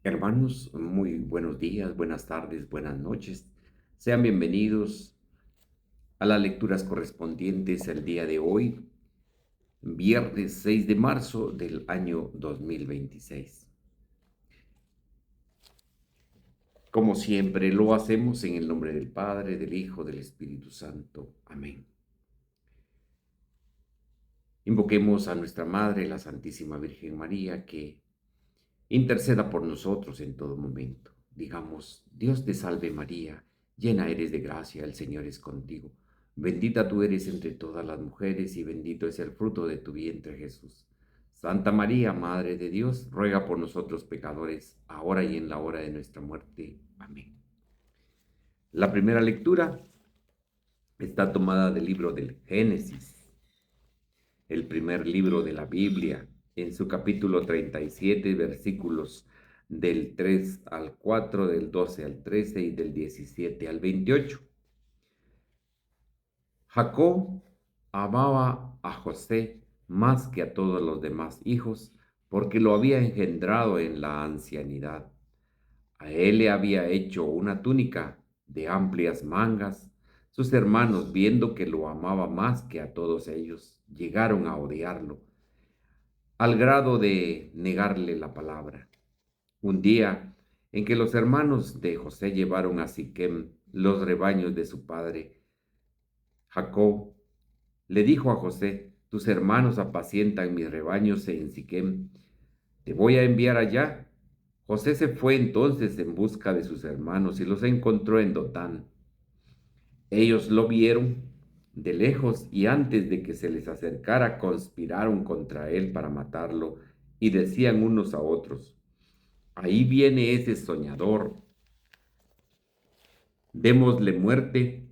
Hermanos, muy buenos días, buenas tardes, buenas noches. Sean bienvenidos a las lecturas correspondientes al día de hoy, viernes 6 de marzo del año 2026. Como siempre lo hacemos en el nombre del Padre, del Hijo, del Espíritu Santo. Amén. Invoquemos a nuestra Madre, la Santísima Virgen María, que interceda por nosotros en todo momento. Digamos: Dios te salve María, llena eres de gracia, el Señor es contigo. Bendita tú eres entre todas las mujeres y bendito es el fruto de tu vientre Jesús. Santa María, Madre de Dios, ruega por nosotros pecadores, ahora y en la hora de nuestra muerte. Amén. La primera lectura está tomada del libro del Génesis, el primer libro de la Biblia, en su capítulo 37, versículos del 3 al 4, del 12 al 13 y del 17 al 28. Jacob amaba a José más que a todos los demás hijos, porque lo había engendrado en la ancianidad. A él le había hecho una túnica de amplias mangas. Sus hermanos, viendo que lo amaba más que a todos ellos, llegaron a odiarlo al grado de negarle la palabra. Un día en que los hermanos de José llevaron a Siquem los rebaños de su padre, Jacob le dijo a José: tus hermanos apacientan mis rebaños en Siquem, te voy a enviar allá. José se fue entonces en busca de sus hermanos y los encontró en Dotán. Ellos lo vieron de lejos y antes de que se les acercara conspiraron contra él para matarlo y decían unos a otros: ahí viene ese soñador, démosle muerte,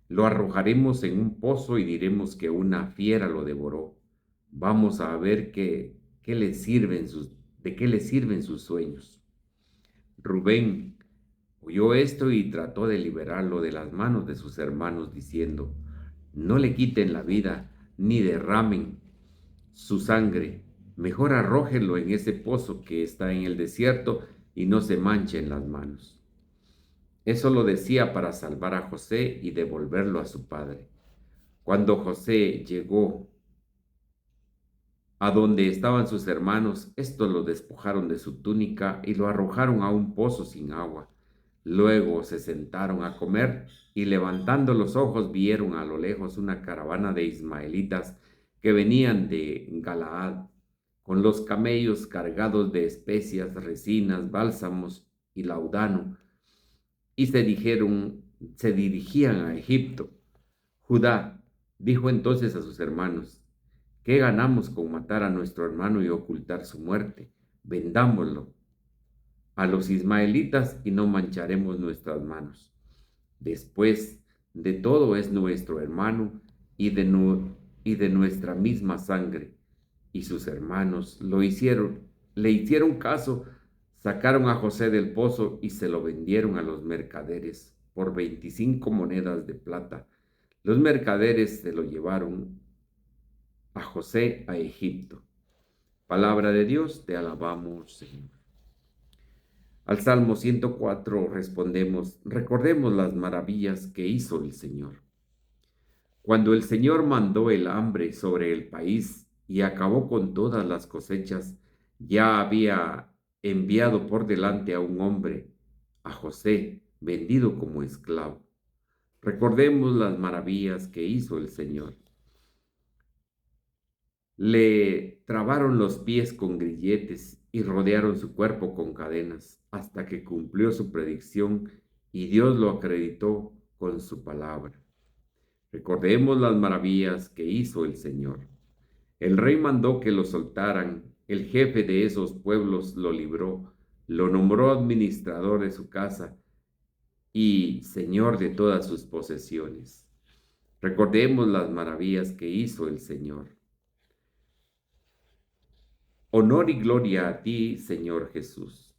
lo arrojaremos en un pozo y diremos que una fiera lo devoró. Vamos a ver de qué le sirven sus sueños. Rubén oyó esto y trató de liberarlo de las manos de sus hermanos, diciendo: no le quiten la vida, ni derramen su sangre, mejor arrójenlo en ese pozo que está en el desierto y no se manchen las manos. Eso lo decía para salvar a José y devolverlo a su padre. Cuando José llegó a donde estaban sus hermanos, estos lo despojaron de su túnica y lo arrojaron a un pozo sin agua. Luego se sentaron a comer y levantando los ojos vieron a lo lejos una caravana de ismaelitas que venían de Galaad, con los camellos cargados de especias, resinas, bálsamos y laudano, y se dirigían a Egipto. Judá dijo entonces a sus hermanos: ¿qué ganamos con matar a nuestro hermano y ocultar su muerte? Vendámoslo a los ismaelitas y no mancharemos nuestras manos. Después de todo es nuestro hermano y de nuestra misma sangre. Y sus hermanos le hicieron caso, sacaron a José del pozo y se lo vendieron a los mercaderes por 25 monedas de plata. Los mercaderes se lo llevaron a José a Egipto. Palabra de Dios, te alabamos, Señor. Al Salmo 104 respondemos: recordemos las maravillas que hizo el Señor. Cuando el Señor mandó el hambre sobre el país y acabó con todas las cosechas, ya había enviado por delante a un hombre, a José, vendido como esclavo. Recordemos las maravillas que hizo el Señor. Le trabaron los pies con grilletes y rodearon su cuerpo con cadenas, hasta que cumplió su predicción y Dios lo acreditó con su palabra. Recordemos las maravillas que hizo el Señor. El rey mandó que lo soltaran, el jefe de esos pueblos lo libró, lo nombró administrador de su casa y señor de todas sus posesiones. Recordemos las maravillas que hizo el Señor. Honor y gloria a ti, Señor Jesús.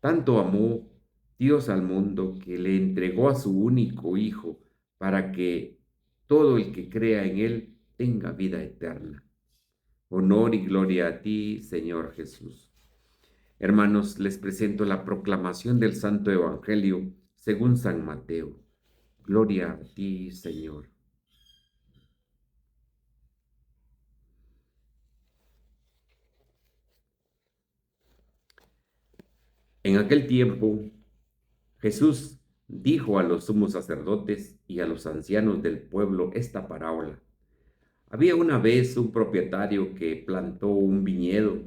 Tanto amó Dios al mundo que le entregó a su único Hijo para que todo el que crea en Él tenga vida eterna. Honor y gloria a ti, Señor Jesús. Hermanos, les presento la proclamación del Santo Evangelio según San Mateo. Gloria a ti, Señor. En aquel tiempo, Jesús dijo a los sumos sacerdotes y a los ancianos del pueblo esta parábola. Había una vez un propietario que plantó un viñedo,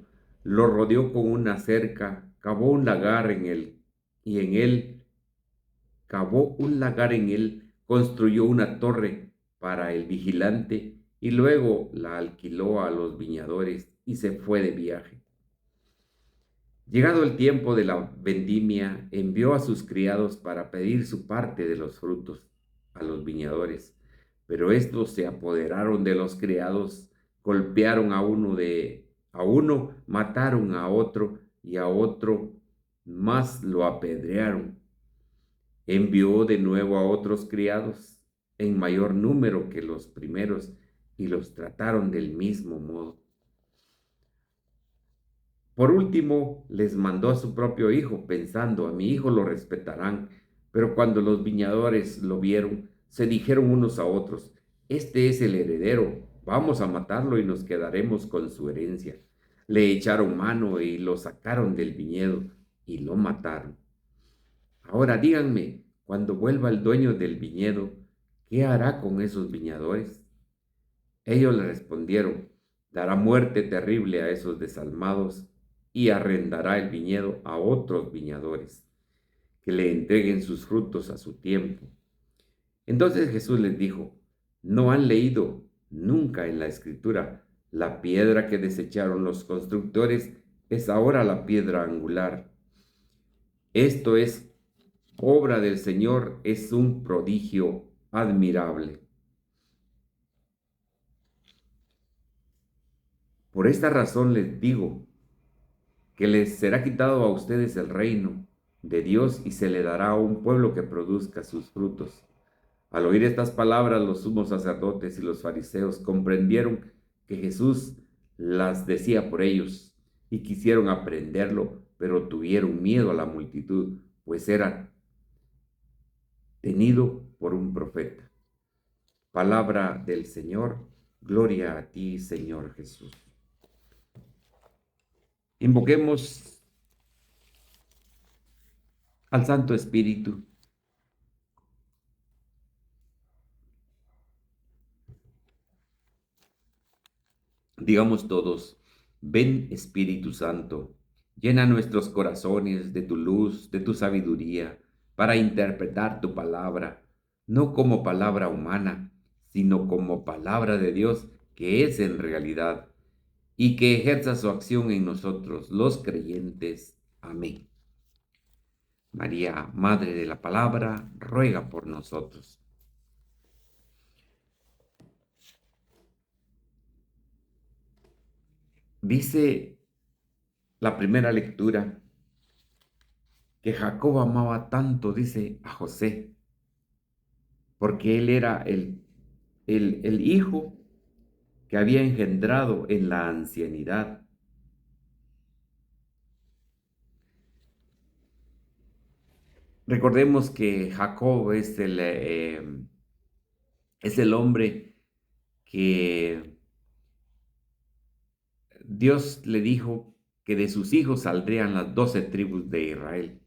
lo rodeó con una cerca, cavó un lagar en él, construyó una torre para el vigilante y luego la alquiló a los viñadores y se fue de viaje. Llegado el tiempo de la vendimia, envió a sus criados para pedir su parte de los frutos a los viñadores, pero estos se apoderaron de los criados, golpearon a uno, mataron a otro y a otro más lo apedrearon. Envió de nuevo a otros criados en mayor número que los primeros y los trataron del mismo modo. Por último, les mandó a su propio hijo, pensando, a mi hijo lo respetarán. Pero cuando los viñadores lo vieron, se dijeron unos a otros, este es el heredero, vamos a matarlo y nos quedaremos con su herencia. Le echaron mano y lo sacaron del viñedo y lo mataron. Ahora díganme, cuando vuelva el dueño del viñedo, ¿qué hará con esos viñadores? Ellos le respondieron, dará muerte terrible a esos desalmados y arrendará el viñedo a otros viñadores, que le entreguen sus frutos a su tiempo. Entonces Jesús les dijo, ¿no han leído nunca en la Escritura la piedra que desecharon los constructores es ahora la piedra angular? Esto es obra del Señor, es un prodigio admirable. Por esta razón les digo que les será quitado a ustedes el reino de Dios y se le dará a un pueblo que produzca sus frutos. Al oír estas palabras, los sumos sacerdotes y los fariseos comprendieron que Jesús las decía por ellos y quisieron aprenderlo, pero tuvieron miedo a la multitud, pues era tenido por un profeta. Palabra del Señor, gloria a ti, Señor Jesús. Invoquemos al Santo Espíritu. Digamos todos, ven Espíritu Santo, llena nuestros corazones de tu luz, de tu sabiduría, para interpretar tu palabra, no como palabra humana, sino como palabra de Dios que es en realidad, y que ejerza su acción en nosotros, los creyentes. Amén. María, Madre de la Palabra, ruega por nosotros. Dice la primera lectura que Jacob amaba tanto, dice, a José, porque él era el hijo que había engendrado en la ancianidad. Recordemos que Jacob es el hombre que Dios le dijo que de sus hijos saldrían las 12 tribus de Israel.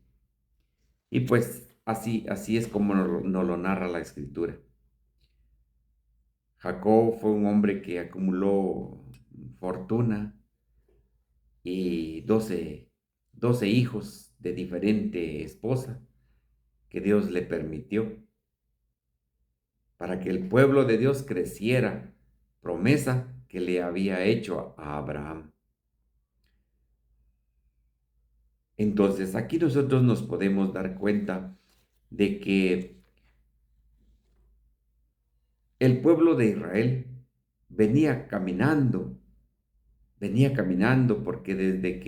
Y pues así es como nos lo narra la Escritura. Jacob fue un hombre que acumuló fortuna y 12 hijos de diferente esposa que Dios le permitió para que el pueblo de Dios creciera, promesa que le había hecho a Abraham. Entonces aquí nosotros nos podemos dar cuenta de que el pueblo de Israel venía caminando porque desde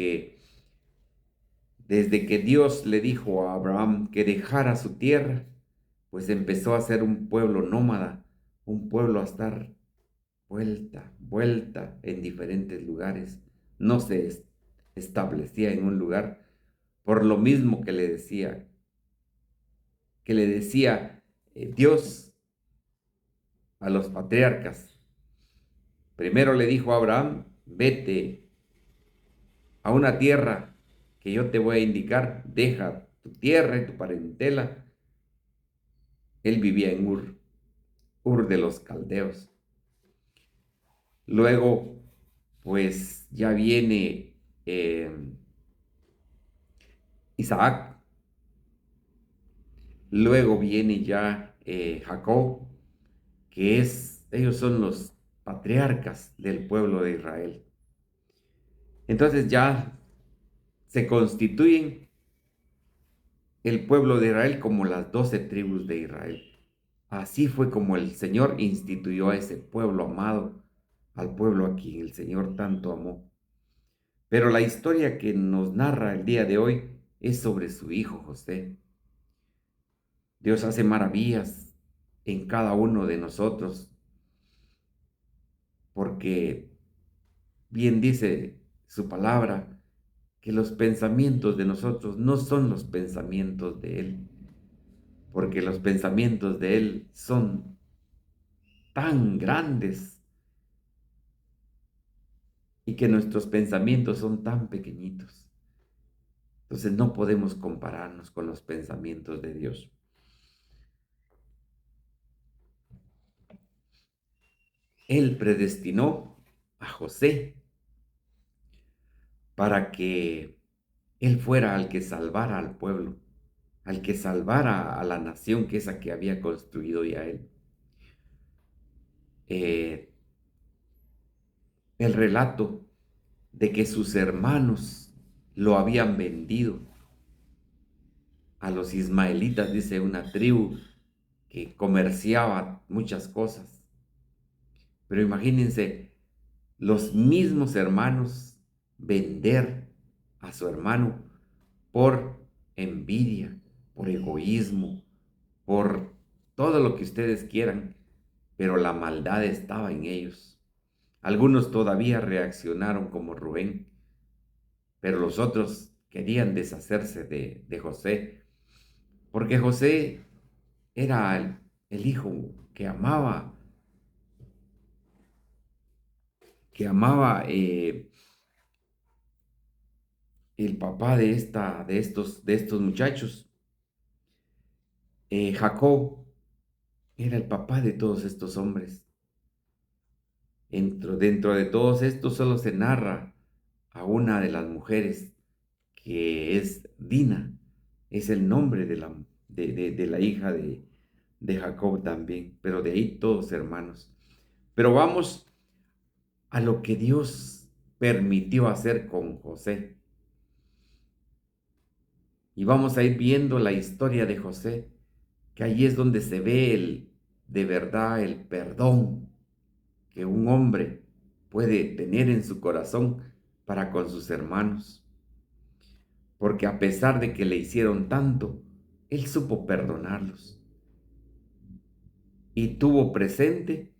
que Dios le dijo a Abraham que dejara su tierra, pues empezó a ser un pueblo nómada, un pueblo a estar vuelta en diferentes lugares. No se establecía en un lugar, por lo mismo que le decía Dios a los patriarcas. Primero le dijo a Abraham, vete a una tierra que yo te voy a indicar, deja tu tierra y tu parentela. Él vivía en Ur de los Caldeos. Luego, pues ya viene Isaac, luego viene ya Jacob, ellos son los patriarcas del pueblo de Israel. Entonces ya se constituyen el pueblo de Israel como las 12 tribus de Israel. Así fue como el Señor instituyó a ese pueblo amado, al pueblo a quien el Señor tanto amó. Pero la historia que nos narra el día de hoy es sobre su hijo José. Dios hace maravillas en cada uno de nosotros, porque bien dice su palabra, que los pensamientos de nosotros no son los pensamientos de Él, porque los pensamientos de Él son tan grandes y que nuestros pensamientos son tan pequeñitos. Entonces no podemos compararnos con los pensamientos de Dios. Él predestinó a José para que Él fuera al que salvara al pueblo, al que salvara a la nación que esa que había construido ya Él. Eh, el relato de que sus hermanos lo habían vendido a los ismaelitas, dice una tribu que comerciaba muchas cosas. Pero imagínense, los mismos hermanos vender a su hermano por envidia, por egoísmo, por todo lo que ustedes quieran, pero la maldad estaba en ellos. Algunos todavía reaccionaron como Rubén, pero los otros querían deshacerse de José, porque José era el hijo que amaba el papá de estos muchachos. Jacob era el papá de todos estos hombres. Dentro de todos estos solo se narra a una de las mujeres, que es Dina, es el nombre de la hija de Jacob también, pero de ahí todos hermanos. Pero vamos a lo que Dios permitió hacer con José. Y vamos a ir viendo la historia de José, que ahí es donde se ve de verdad el perdón que un hombre puede tener en su corazón para con sus hermanos. Porque a pesar de que le hicieron tanto, él supo perdonarlos y tuvo presente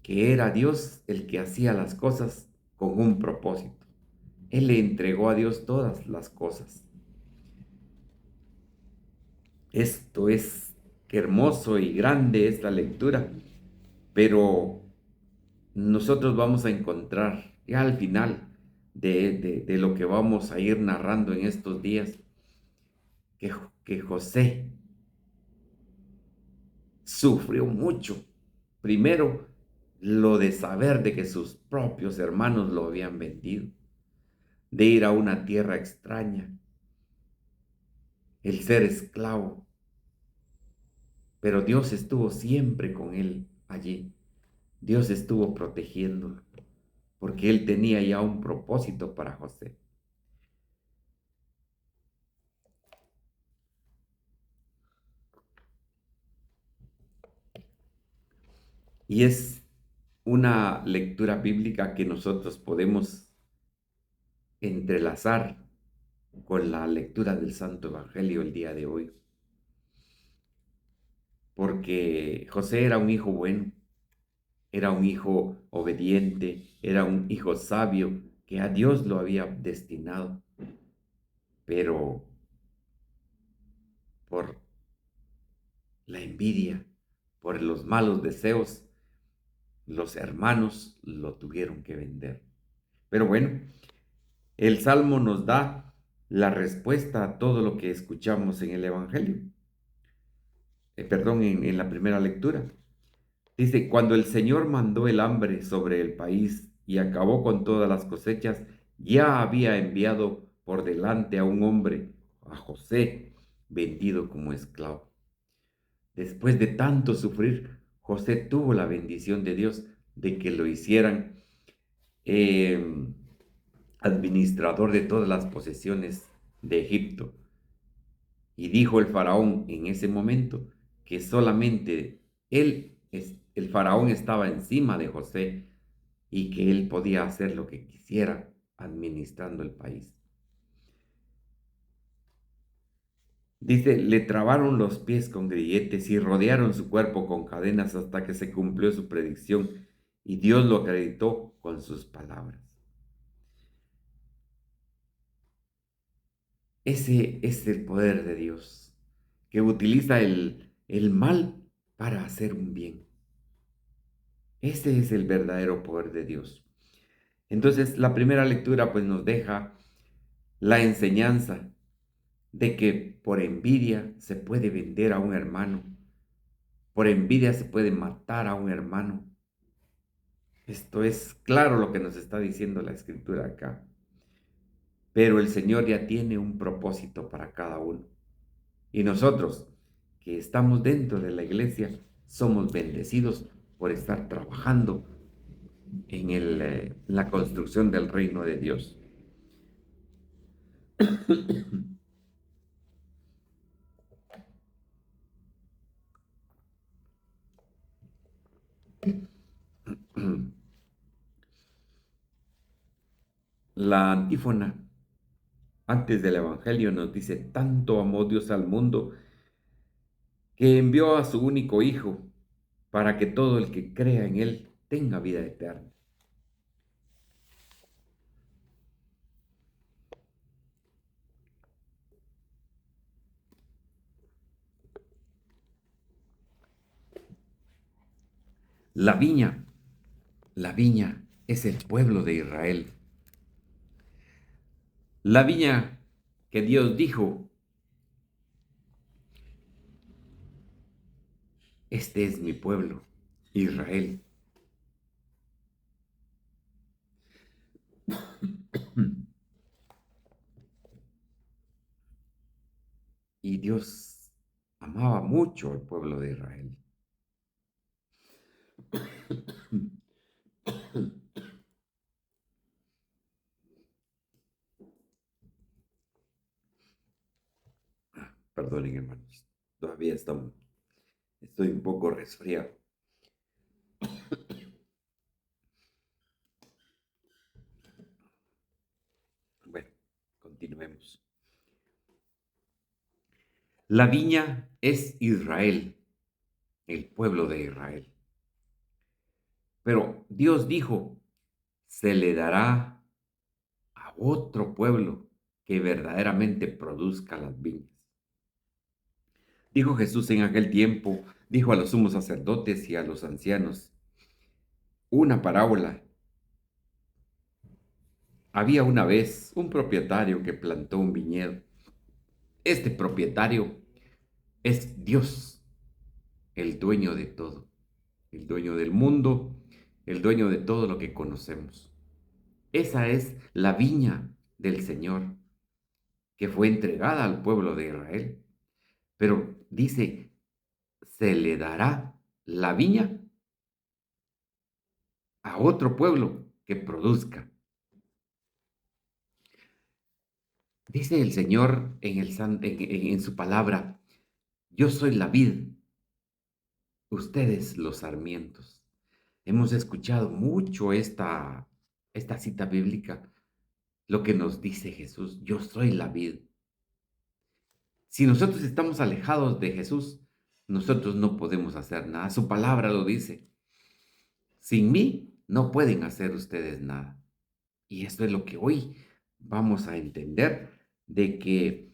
que era Dios el que hacía las cosas con un propósito. Él le entregó a Dios todas las cosas. Esto es, qué hermoso y grande esta lectura, pero nosotros vamos a encontrar ya al final de lo que vamos a ir narrando en estos días, que José sufrió mucho. Primero, lo de saber de que sus propios hermanos lo habían vendido, de ir a una tierra extraña, el ser esclavo. Pero Dios estuvo siempre con él allí. Dios estuvo protegiéndolo, porque él tenía ya un propósito para José. Y es una lectura bíblica que nosotros podemos entrelazar con la lectura del Santo Evangelio el día de hoy. Porque José era un hijo bueno, era un hijo obediente, era un hijo sabio que a Dios lo había destinado, pero por la envidia, por los malos deseos, los hermanos lo tuvieron que vender. Pero bueno, el Salmo nos da la respuesta a todo lo que escuchamos en el Evangelio, perdón, en la primera lectura. Dice, cuando el Señor mandó el hambre sobre el país y acabó con todas las cosechas, ya había enviado por delante a un hombre, a José, vendido como esclavo. Después de tanto sufrir, José tuvo la bendición de Dios de que lo hicieran eh, administrador de todas las posesiones de Egipto. Y dijo el faraón en ese momento que solamente el faraón estaba encima de José y que él podía hacer lo que quisiera administrando el país. Dice, le trabaron los pies con grilletes y rodearon su cuerpo con cadenas hasta que se cumplió su predicción y Dios lo acreditó con sus palabras. Ese es el poder de Dios, que utiliza el mal para hacer un bien. Ese es el verdadero poder de Dios. Entonces, la primera lectura pues nos deja la enseñanza de que por envidia se puede vender a un hermano, por envidia se puede matar a un hermano. Esto es claro lo que nos está diciendo la escritura acá. Pero el Señor ya tiene un propósito para cada uno. Y nosotros, que estamos dentro de la iglesia, somos bendecidos por estar trabajando en la construcción del reino de Dios. La antífona antes del Evangelio nos dice, tanto amó Dios al mundo que envió a su único Hijo para que todo el que crea en Él tenga vida eterna. La viña, la viña es el pueblo de Israel. La viña que Dios dijo, este es mi pueblo, Israel. Y Dios amaba mucho al pueblo de Israel. Perdonen, hermanos, todavía estoy un poco resfriado. Bueno, continuemos. La viña es Israel, el pueblo de Israel. Pero Dios dijo, se le dará a otro pueblo que verdaderamente produzca las viñas. Dijo Jesús en aquel tiempo, dijo a los sumos sacerdotes y a los ancianos, una parábola. Había una vez un propietario que plantó un viñedo. Este propietario es Dios, el dueño de todo, el dueño del mundo, el dueño de todo lo que conocemos. Esa es la viña del Señor que fue entregada al pueblo de Israel. Pero dice, se le dará la viña a otro pueblo que produzca. Dice el Señor en su palabra, yo soy la vid, ustedes los sarmientos. Hemos escuchado mucho esta cita bíblica, lo que nos dice Jesús, yo soy la vid. Si nosotros estamos alejados de Jesús, nosotros no podemos hacer nada. Su palabra lo dice. Sin mí no pueden hacer ustedes nada. Y esto es lo que hoy vamos a entender, de que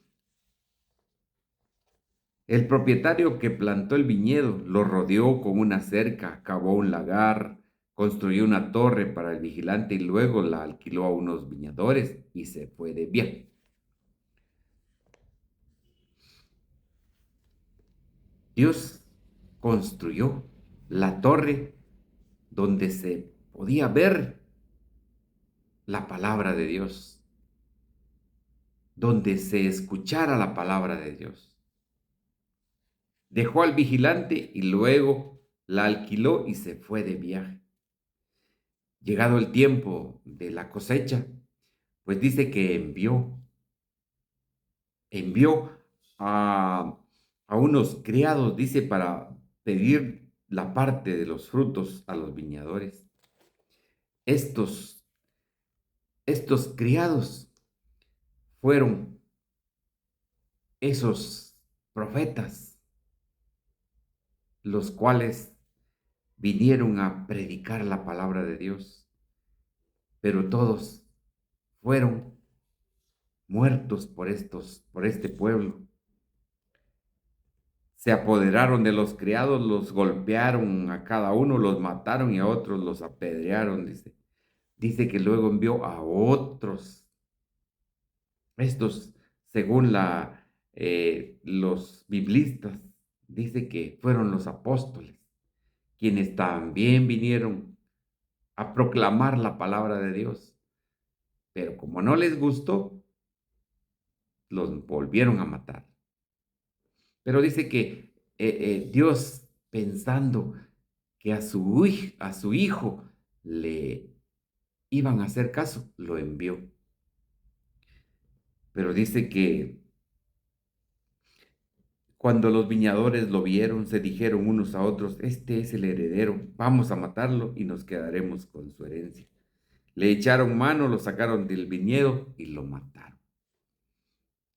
el propietario que plantó el viñedo lo rodeó con una cerca, cavó un lagar, construyó una torre para el vigilante y luego la alquiló a unos viñadores y se fue de viaje. Dios construyó la torre donde se podía ver la palabra de Dios, donde se escuchara la palabra de Dios. Dejó al vigilante y luego la alquiló y se fue de viaje. Llegado el tiempo de la cosecha, pues dice que envió a, a unos criados, dice, para pedir la parte de los frutos a los viñadores. Estos, estos criados fueron esos profetas, los cuales vinieron a predicar la palabra de Dios, pero todos fueron muertos por este pueblo. Se apoderaron de los criados, los golpearon a cada uno, los mataron y a otros los apedrearon, dice. Dice que luego envió a otros. Estos, según los biblistas, dice que fueron los apóstoles, quienes también vinieron a proclamar la palabra de Dios. Pero como no les gustó, los volvieron a matar. Pero dice que Dios, pensando que a su hijo le iban a hacer caso, lo envió. Pero dice que cuando los viñadores lo vieron, se dijeron unos a otros, este es el heredero, vamos a matarlo y nos quedaremos con su herencia. Le echaron mano, lo sacaron del viñedo y lo mataron.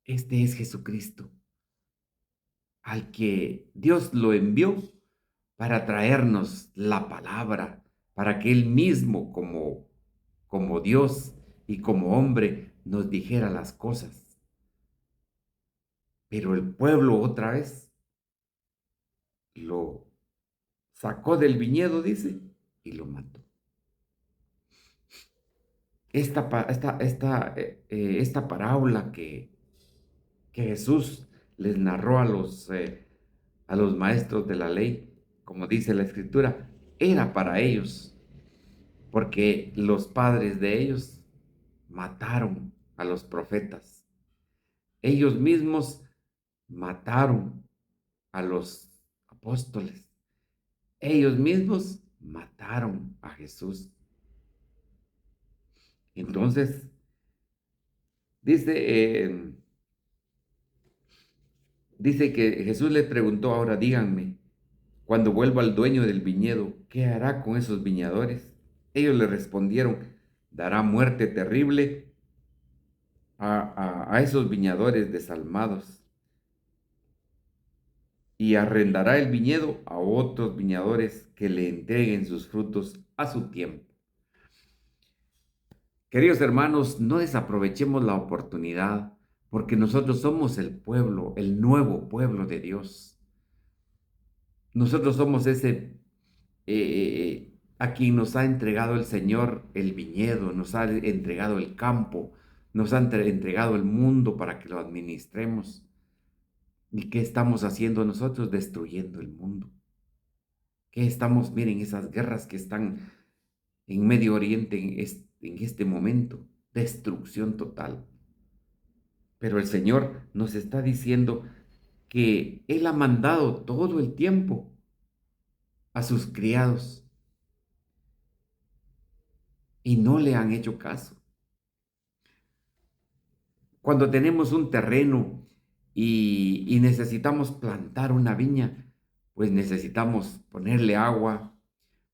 Este es Jesucristo, al que Dios lo envió para traernos la palabra, para que Él mismo, como Dios y como hombre, nos dijera las cosas. Pero el pueblo otra vez lo sacó del viñedo, dice, y lo mató. Esta parábola que Jesús les narró a los maestros de la ley, como dice la Escritura, era para ellos, porque los padres de ellos mataron a los profetas. Ellos mismos mataron a los apóstoles. Ellos mismos mataron a Jesús. Entonces, dice, dice que Jesús les preguntó, ahora díganme, cuando vuelva el dueño del viñedo, ¿qué hará con esos viñadores? Ellos le respondieron, dará muerte terrible a esos viñadores desalmados y arrendará el viñedo a otros viñadores que le entreguen sus frutos a su tiempo. Queridos hermanos, no desaprovechemos la oportunidad porque nosotros somos el pueblo, el nuevo pueblo de Dios. Nosotros somos a quien nos ha entregado el Señor el viñedo, nos ha entregado el campo, nos ha entregado el mundo para que lo administremos. ¿Y qué estamos haciendo nosotros? Destruyendo el mundo. ¿Qué estamos? Miren esas guerras que están en Medio Oriente en este momento. Destrucción total. Pero el Señor nos está diciendo que Él ha mandado todo el tiempo a sus criados y no le han hecho caso. Cuando tenemos un terreno y necesitamos plantar una viña, pues necesitamos ponerle agua,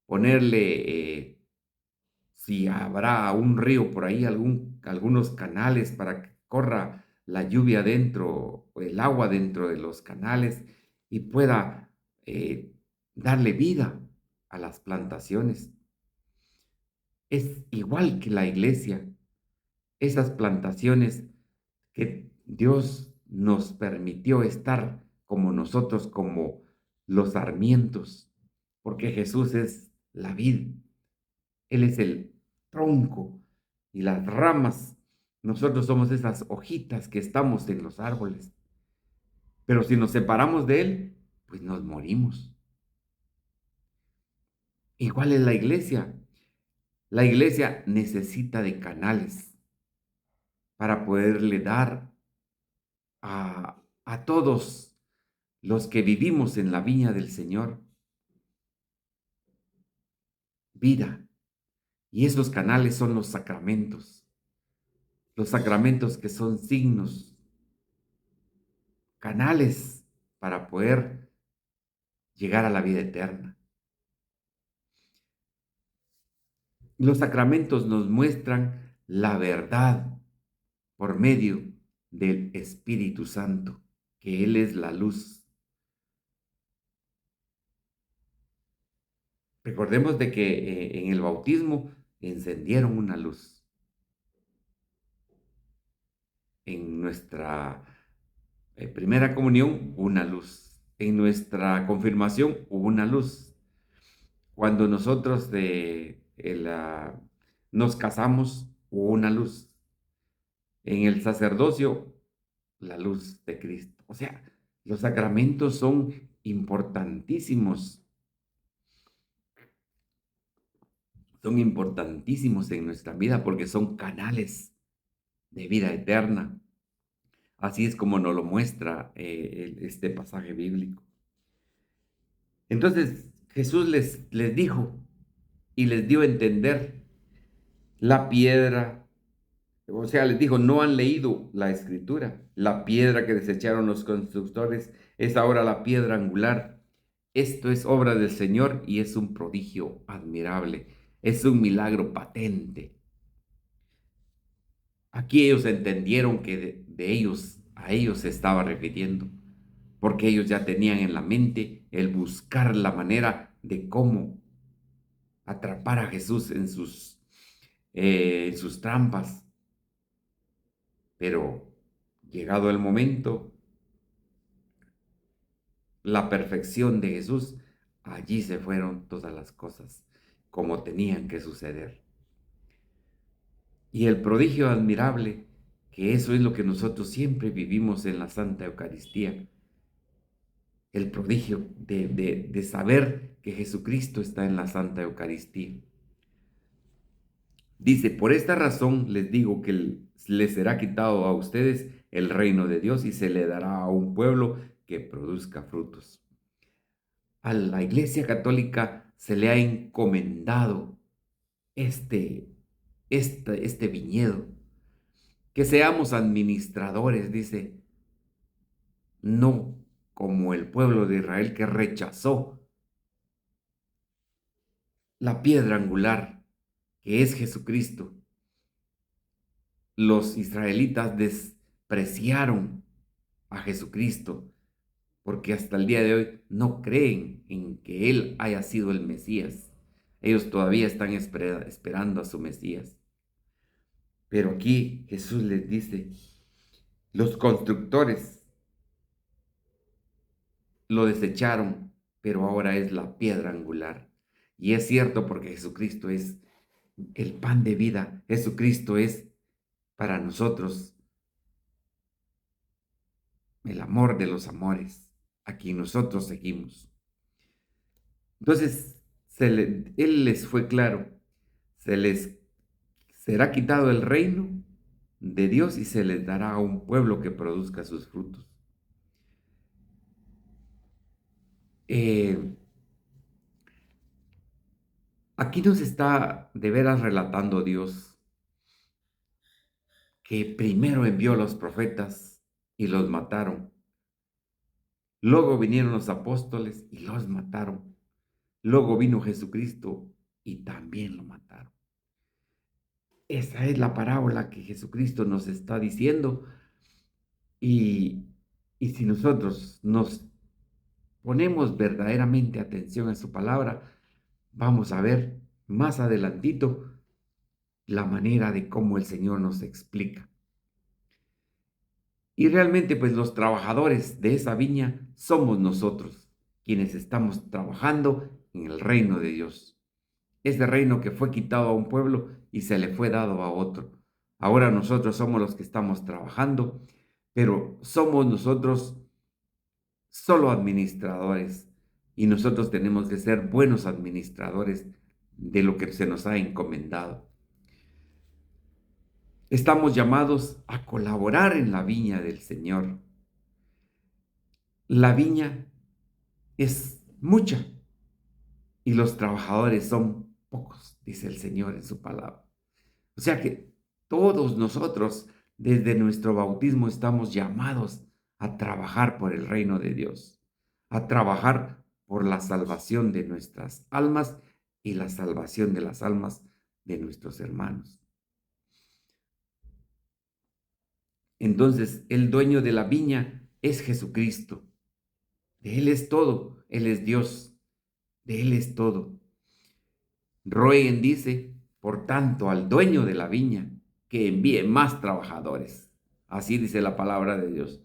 ponerle, si habrá un río por ahí, algunos canales para que corra la lluvia dentro, o el agua dentro de los canales y pueda darle vida a las plantaciones. Es igual que la iglesia. esas plantaciones que Dios nos permitió estar como nosotros, como los sarmientos, porque Jesús es la vid, Él es el tronco y las ramas. Nosotros somos esas hojitas que estamos en los árboles. Pero si nos separamos de Él, pues nos morimos. Igual es la iglesia. La iglesia necesita de canales para poderle dar a todos los que vivimos en la viña del Señor vida. Y esos canales son los sacramentos que son signos, canales para poder llegar a la vida eterna. Los sacramentos nos muestran la verdad por medio del Espíritu Santo, que Él es la luz. Recordemos de que en el bautismo encendieron una luz. En nuestra primera comunión, una luz. En nuestra confirmación, hubo una luz. Cuando nosotros nos casamos, hubo una luz. En el sacerdocio, la luz de Cristo. O sea, los sacramentos son importantísimos. Son importantísimos en nuestra vida porque son canales de vida eterna. Así es como nos lo muestra este pasaje bíblico. Entonces Jesús les dijo y les dio a entender la piedra, o sea, les dijo, no han leído la escritura. La piedra que desecharon los constructores es ahora la piedra angular. Esto es obra del Señor y es un prodigio admirable. Es un milagro patente. Aquí ellos entendieron que a ellos se estaba refiriendo, porque ellos ya tenían en la mente el buscar la manera de cómo atrapar a Jesús en sus trampas. Pero llegado el momento, la perfección de Jesús, allí se fueron todas las cosas como tenían que suceder. Y el prodigio admirable, que eso es lo que nosotros siempre vivimos en la Santa Eucaristía, el prodigio de saber que Jesucristo está en la Santa Eucaristía. Dice, por esta razón les digo que les será quitado a ustedes el reino de Dios y se le dará a un pueblo que produzca frutos. A la Iglesia Católica se le ha encomendado este viñedo, que seamos administradores, dice, no como el pueblo de Israel que rechazó la piedra angular, que es Jesucristo. Los israelitas despreciaron a Jesucristo porque hasta el día de hoy no creen en que Él haya sido el Mesías. Ellos todavía están esperando a su Mesías. Pero aquí Jesús les dice, los constructores lo desecharon, pero ahora es la piedra angular. Y es cierto porque Jesucristo es el pan de vida. Jesucristo es para nosotros el amor de los amores, a quien nosotros seguimos. Entonces, Él les fue claro, se les será quitado el reino de Dios y se les dará a un pueblo que produzca sus frutos. Aquí nos está de veras relatando Dios que primero envió a los profetas y los mataron. Luego vinieron los apóstoles y los mataron. Luego vino Jesucristo y también lo mataron. Esa es la parábola que Jesucristo nos está diciendo. Y si nosotros nos ponemos verdaderamente atención a su palabra, vamos a ver más adelantito la manera de cómo el Señor nos explica. Y realmente, pues los trabajadores de esa viña somos nosotros, quienes estamos trabajando en el reino de Dios. Ese reino que fue quitado a un pueblo y se le fue dado a otro. Ahora nosotros somos los que estamos trabajando, pero somos nosotros solo administradores y nosotros tenemos que ser buenos administradores de lo que se nos ha encomendado. Estamos llamados a colaborar en la viña del Señor. La viña es mucha y los trabajadores son pocos, dice el Señor en su palabra. O sea que todos nosotros, desde nuestro bautismo, estamos llamados a trabajar por el reino de Dios, a trabajar por la salvación de nuestras almas y la salvación de las almas de nuestros hermanos. Entonces, el dueño de la viña es Jesucristo. De Él es todo, Él es Dios, de Él es todo. Roen dice, por tanto, al dueño de la viña que envíe más trabajadores. Así dice la palabra de Dios.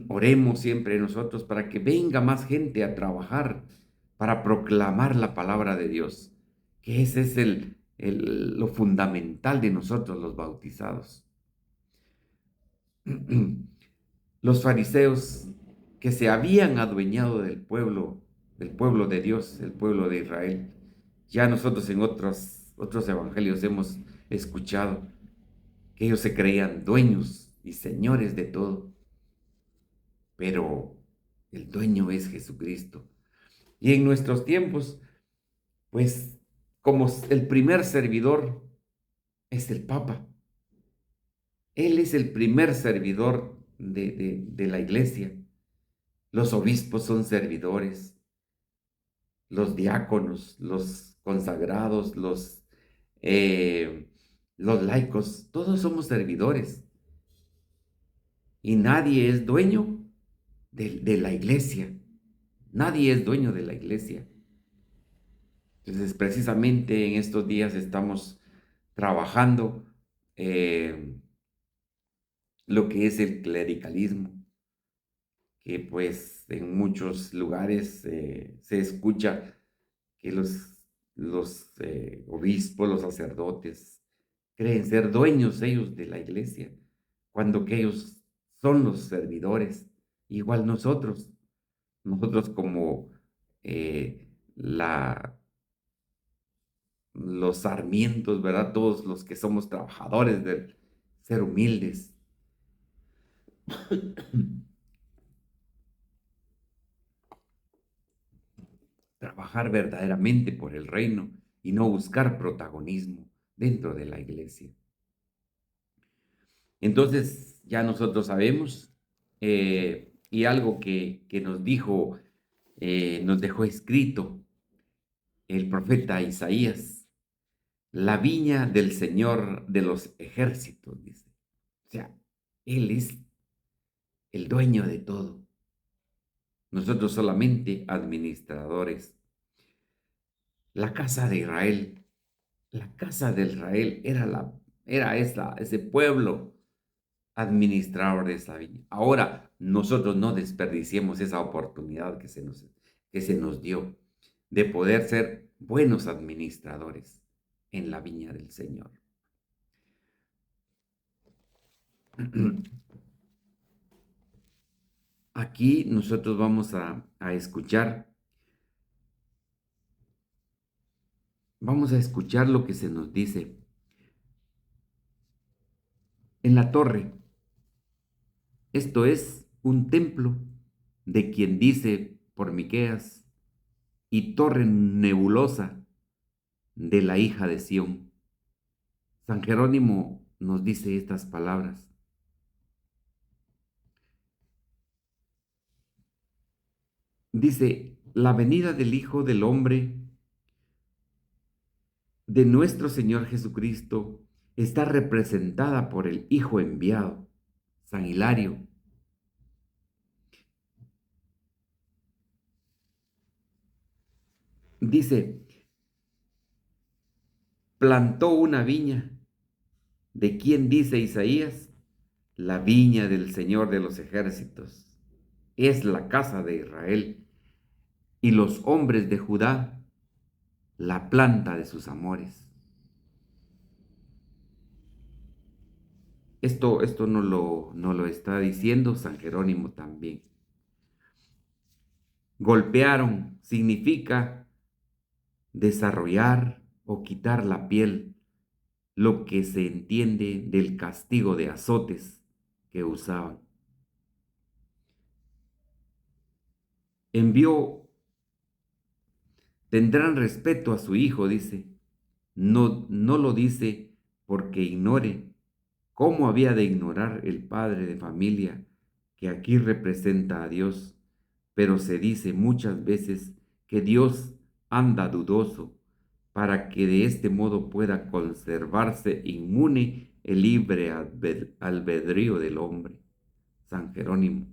Oremos siempre nosotros para que venga más gente a trabajar, para proclamar la palabra de Dios, que ese es lo fundamental de nosotros los bautizados. Los fariseos que se habían adueñado del pueblo de Dios, el pueblo de Israel. Ya nosotros en otros evangelios hemos escuchado que ellos se creían dueños y señores de todo, pero el dueño es Jesucristo. Y en nuestros tiempos, pues como el primer servidor es el Papa, él es el primer servidor de la iglesia. Los obispos son servidores, los diáconos, los consagrados, los laicos, todos somos servidores y nadie es dueño de la iglesia. Nadie es dueño de la iglesia. Entonces, precisamente en estos días estamos trabajando lo que es el clericalismo, que pues en muchos lugares se escucha que los obispos, los sacerdotes, creen ser dueños ellos de la iglesia, cuando que ellos son los servidores, igual nosotros como eh, la, los sarmientos, ¿verdad? Todos los que somos trabajadores de ser humildes. Trabajar verdaderamente por el reino y no buscar protagonismo dentro de la iglesia. Entonces, ya nosotros sabemos, y algo que nos dijo, nos dejó escrito el profeta Isaías, la viña del Señor de los ejércitos, dice. O sea, Él es el dueño de todo. Nosotros solamente administradores. La casa de Israel, la casa de Israel era ese pueblo administrador de esa viña. Ahora, nosotros no desperdiciemos esa oportunidad que se nos dio de poder ser buenos administradores en la viña del Señor. Aquí nosotros vamos a escuchar lo que se nos dice en la torre. Esto es un templo de quien dice por Miqueas y torre nebulosa de la hija de Sión. San Jerónimo nos dice estas palabras. Dice, la venida del Hijo del Hombre, de nuestro Señor Jesucristo, está representada por el Hijo enviado, San Hilario. Dice, plantó una viña. ¿De quién dice Isaías? La viña del Señor de los ejércitos. Es la casa de Israel y los hombres de Judá, la planta de sus amores. Esto no lo está diciendo San Jerónimo también. Golpearon significa desarrollar o quitar la piel, lo que se entiende del castigo de azotes que usaban. Envió, tendrán respeto a su hijo, dice. No lo dice porque ignore. ¿Cómo había de ignorar el padre de familia que aquí representa a Dios? Pero se dice muchas veces que Dios anda dudoso para que de este modo pueda conservarse inmune el libre albedrío del hombre. San Jerónimo.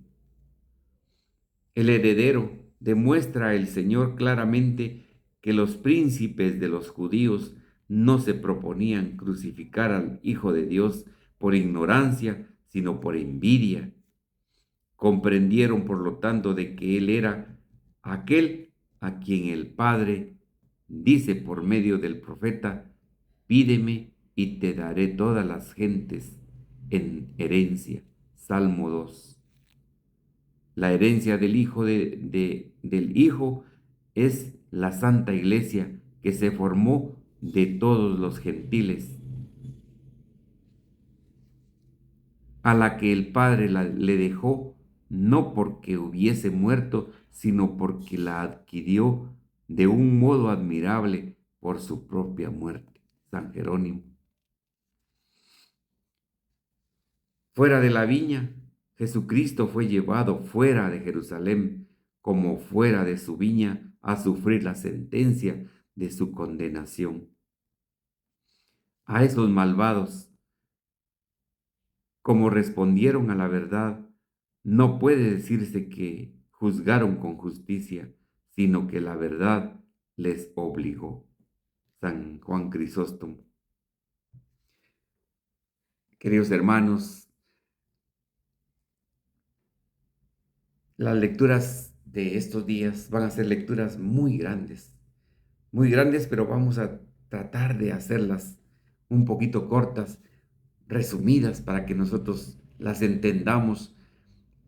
El heredero demuestra el Señor claramente que los príncipes de los judíos no se proponían crucificar al Hijo de Dios por ignorancia, sino por envidia. Comprendieron, por lo tanto, de que Él era aquel a quien el Padre dice por medio del profeta: pídeme y te daré todas las gentes en herencia. Salmo 2. La herencia del del Hijo es la Santa Iglesia que se formó de todos los gentiles, a la que el Padre le dejó no porque hubiese muerto, sino porque la adquirió de un modo admirable por su propia muerte. San Jerónimo. Fuera de la viña, Jesucristo fue llevado fuera de Jerusalén, como fuera de su viña, a sufrir la sentencia de su condenación. A esos malvados, como respondieron a la verdad, no puede decirse que juzgaron con justicia, sino que la verdad les obligó. San Juan Crisóstomo. Queridos hermanos, las lecturas de estos días van a ser lecturas muy grandes, pero vamos a tratar de hacerlas un poquito cortas, resumidas, para que nosotros las entendamos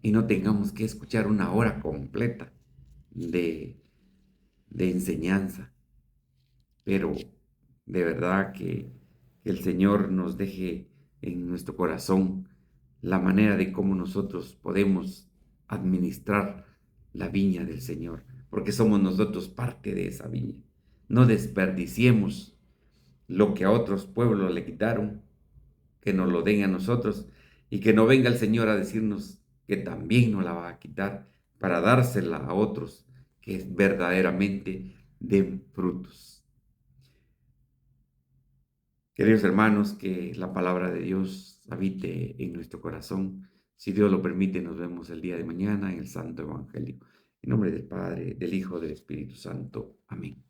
y no tengamos que escuchar una hora completa de, de enseñanza. Pero de verdad que el Señor nos deje en nuestro corazón la manera de cómo nosotros podemos administrar la viña del Señor, porque somos nosotros parte de esa viña. No desperdiciemos lo que a otros pueblos le quitaron, que nos lo den a nosotros, y que no venga el Señor a decirnos que también nos la va a quitar para dársela a otros que verdaderamente den frutos. Queridos hermanos, que la palabra de Dios habite en nuestro corazón. Si Dios lo permite, nos vemos el día de mañana en el Santo Evangelio. En nombre del Padre, del Hijo, del Espíritu Santo. Amén.